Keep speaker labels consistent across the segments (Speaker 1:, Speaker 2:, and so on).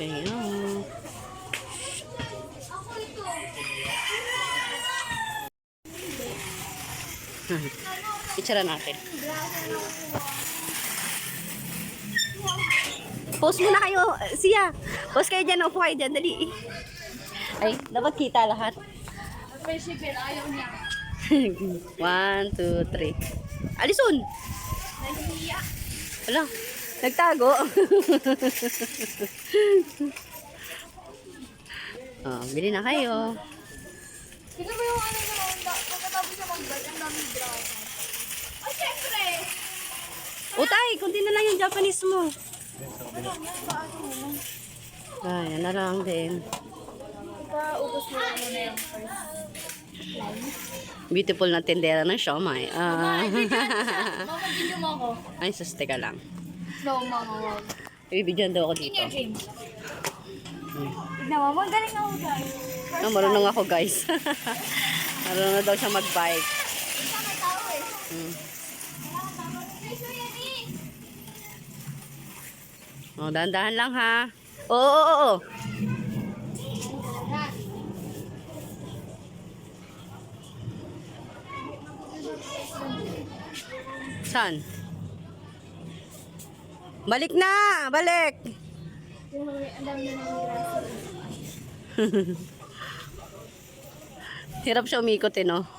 Speaker 1: Ayan. Itsara natin. Post muna kayo, siya. Post kayo dyan, upo kayo dyan, dali. Ay, dapat kita lahat.
Speaker 2: Ayaw niya.
Speaker 1: 1, 2, 3. Alison!
Speaker 2: Nahihiya.
Speaker 1: Wala, nagtago. Oh, bili na kayo.
Speaker 2: Sino ba yung ano na onda? Pagkatapos siya mag-bite, ang daming dragon. Oh, syempre!
Speaker 1: Utay, kunti na lang yung Japanese mo. Ay, yan na lang din.
Speaker 2: Paubos mo lang muna yung first line.
Speaker 1: Beautiful na tendera ng siomay.
Speaker 2: Mama, video mo ako.
Speaker 1: Ay, sus, teka lang.
Speaker 2: No, mama, wag.
Speaker 1: Ibibidyan daw ako
Speaker 2: In
Speaker 1: dito.
Speaker 2: your dreams. Tignan mo, magaling ako guys.
Speaker 1: Ah, marunong ako, guys. Marunong na daw siya mag-bike.
Speaker 2: Isa may tao eh.
Speaker 1: Oh, dahan-dahan lang, ha? Oo, oo, oo. Saan? Balik na! Balik!
Speaker 2: Ang dami na ng graso.
Speaker 1: Hirap siya umikot, eh, no?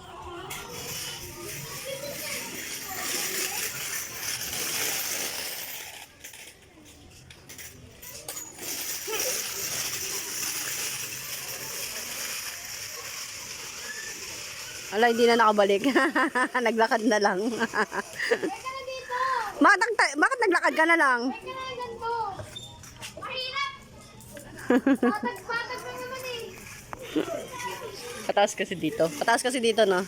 Speaker 1: Ala, hindi na nakabalik. Naglakad na lang. Bakit naglakad ka na lang?
Speaker 2: Bakit ka na ganito? Mahirap! Patag-patag lang naman eh.
Speaker 1: Pataas kasi dito. Pataas kasi dito, no?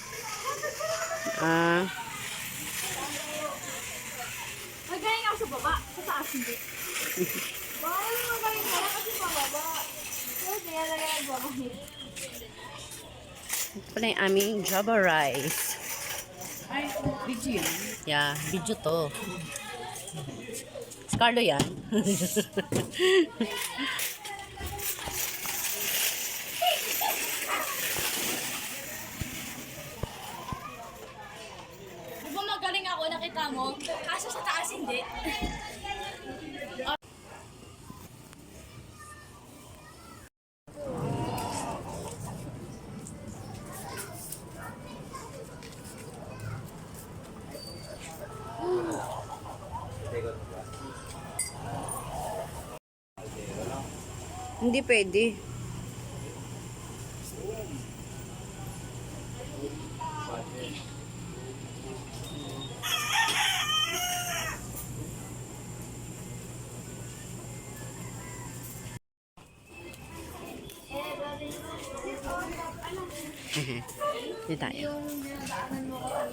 Speaker 1: Ah.
Speaker 2: Magaling ako sa baba. Sa taas hindi. Bawal magaling ka kasi pababa. Kasi yan lang yung baba.
Speaker 1: Ito pala yung aming Java rice.
Speaker 2: Ay, video yan.
Speaker 1: Yeah, video to. Si Carlo yan.
Speaker 2: Di ba magaling ako, nakita mo? Kaso sa taas hindi.
Speaker 1: Hindi pwede. Hindi tayo.
Speaker 2: Yung dinadaanan mo kapag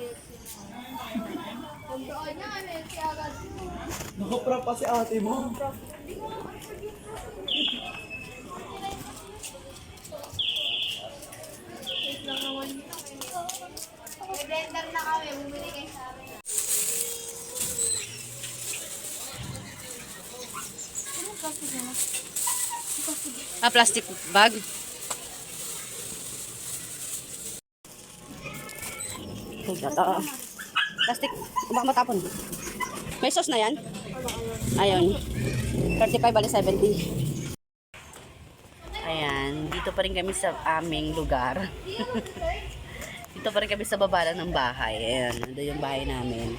Speaker 2: pagdoon niya, ano yun siya agad.
Speaker 3: Nakaprap pa si ate mo.
Speaker 2: Wait lang naman. May blender na kami, bumili kayo sa amin. Anong plastic na?
Speaker 1: Ah, plastic bag. Ito. Plastic. Baka matapon. May sauce na yan? Ayun. 35 bali 70. Ayan. Dito pa rin kami sa aming lugar. Dito pa rin kami sa baba lang ng bahay. Ayan. Nandun yung bahay namin.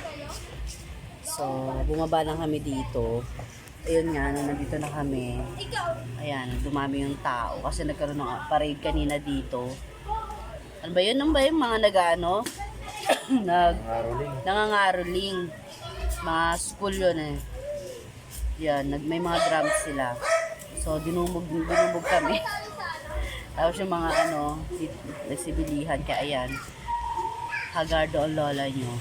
Speaker 1: So, bumaba lang kami dito. Ayun nga, nandito na kami. Ayan, dumami yung tao. Kasi nagkaroon ng parade kanina dito. Ano ba yun? Ano ba yung mga nag-ano? Nangangaroling. Mga school yun eh. Yan, may mga drums sila. So, dinumog kami. Tapos yung mga nagsibilihan. Kaya ayan, Hagardo ang lola nyo.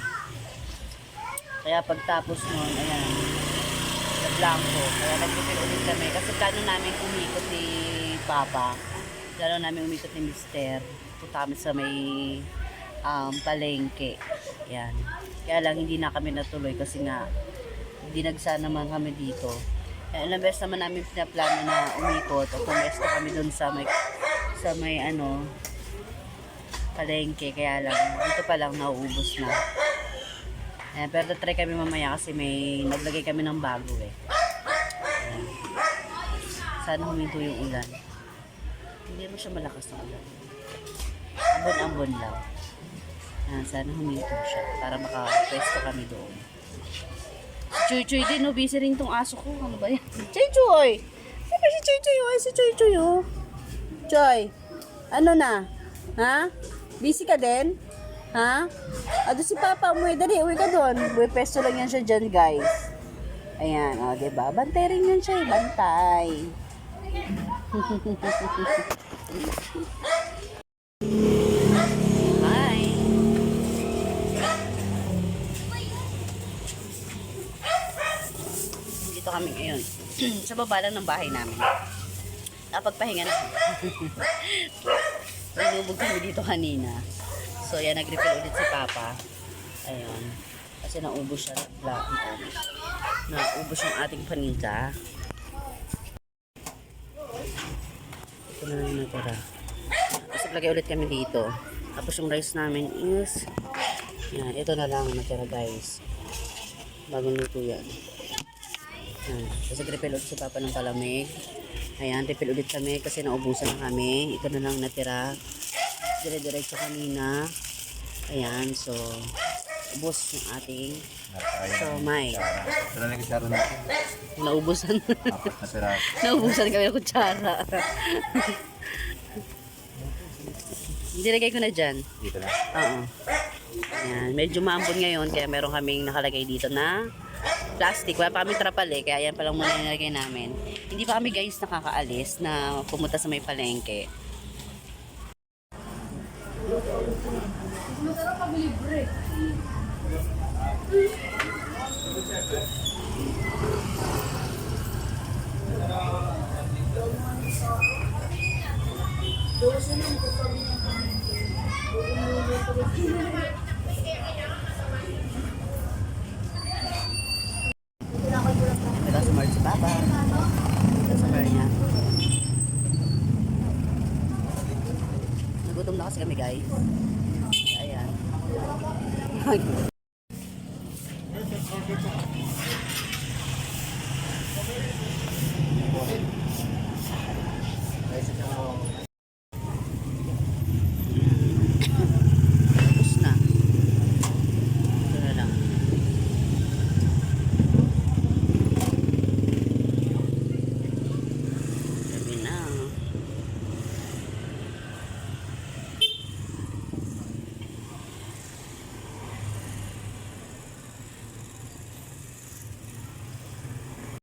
Speaker 1: Kaya pagtapos nun, ayan, sa Blanco. Kaya nag-prepare ulit kami. Kasi plano namin umikot ni Papa. Plano namin umikot ni Mister. Punta kami sa may palengke. Yan. Kaya lang hindi na kami natuloy kasi nga dinagsa naman kami dito. Ilang beses naman namin pinaplano na umikot at pumesto kami dun sa may ano, palengke. Kaya lang, dito pa lang nauubos na. Ayan, pero try kami mamaya kasi may naglagay kami ng bago eh. Ayan. Sana huminto yung ulan. Hindi mo siya malakas na ulan. Ambon-ambon lang. Ayan, sana huminto siya para makapwesto kami doon. Chuy-chuy din, no? Busy rin tong aso ko. Ano ba yan? Chuy-chuy! Ano si Chuy-chuy? Oh, si Chuy-chuy, oh. Choy, ano na? Ha? Busy ka din? Ha? Ado si Papa, umuwi. Dali, uwi ka doon. Uwi, pesto lang yan siya dyan, guys. Ayan, o, diba? Bantay rin yan siya, bantay. Bye. Dito kami ngayon. Sa baba lang ng bahay namin. Napagpahinga na. Nalubog kami dito kanina. So, yan, nag-refill ulit si Papa. Ayun. Kasi naubos siya. Naubos yung ating paninda. Ito na lang natira. Kasi lagay ulit kami dito. Tapos yung rice namin is yan, ito na lang natira, guys. Bagong luto yan. Yan. Kasi refill ulit si Papa ng palamig. Ayan, refill ulit kami kasi naubusan na kami. Ito na lang natira. Dire-diretso kanina. Ayan, so ubos yung ating somay.
Speaker 3: Tara na kisara natin.
Speaker 1: Naubusan.
Speaker 3: Apat na piraso.
Speaker 1: Naubusan kami ng kutsara. Nilagay ko na dyan.
Speaker 3: Dito na.
Speaker 1: Oo. Ayan, medyo maambon ngayon kaya meron kaming nakalagay dito na plastic. Wala pa kami trapal eh, kaya yan palang muna nilagay namin. Hindi pa kami guys nakakaalis na pumunta sa may palengke.
Speaker 2: Masarap pag libre.
Speaker 1: Ito sa si Papa. Ito sa niya. Nagutom na kasi kami guys. Ayan.